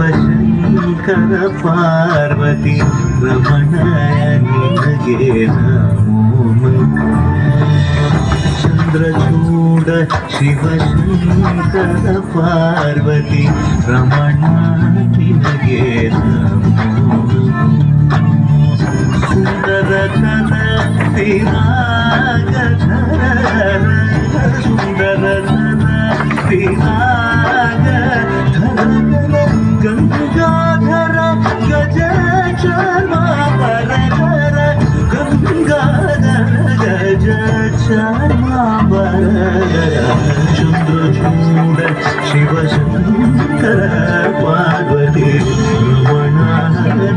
ಶಿವಶಂಕರ ಪಾರ್ವತಿ ರಮಣಯ ನಿನಗೆ ನಮೋ ಚಂದ್ರಚೂಡ ಶಿವಶಂಕರ ಪಾರ್ವತಿ ರಮಣ ನಿನಗೆ ನಮೋ ಸುಂದರ ಸುಂದರ ಗಂಗಾಧರ ಗಜ ಚರ್ಮಾಂಬರ ಗಂಗಾಧರ ಗಜ ಚರ್ಮಾಂಬರ ಚಂದ್ರಚೂಡ ಶಿವಶಂಕರ ಪಾರ್ವತಿ ರಮಣ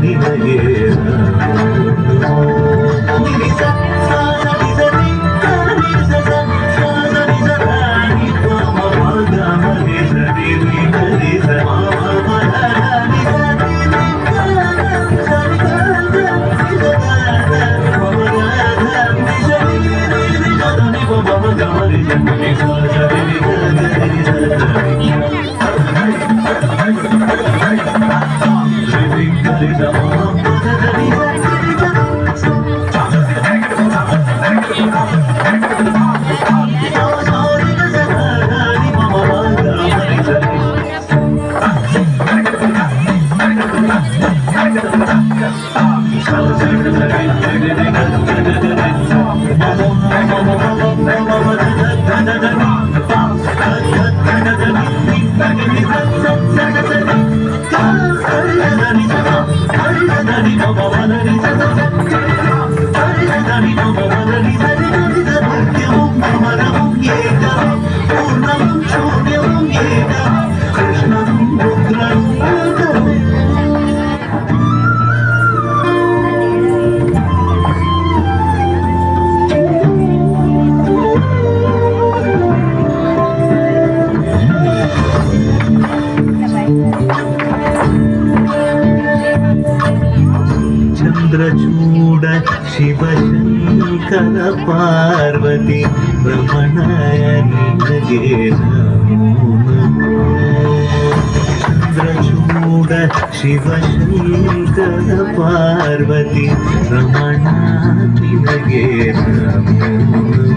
ನಿನಗೆ ಚಂದ್ರಚೂಡ ಶಿವಶಂಕರ ಪಾರ್ವತಿ ರಮಣಯ ನಿನಗೆ ನಮೋ ಚಂದ್ರಚೂಡ ಶಿವಶಂಕರ ಪಾರ್ವತಿ ರಮಣ ನಿನಗೆ ನಮೋ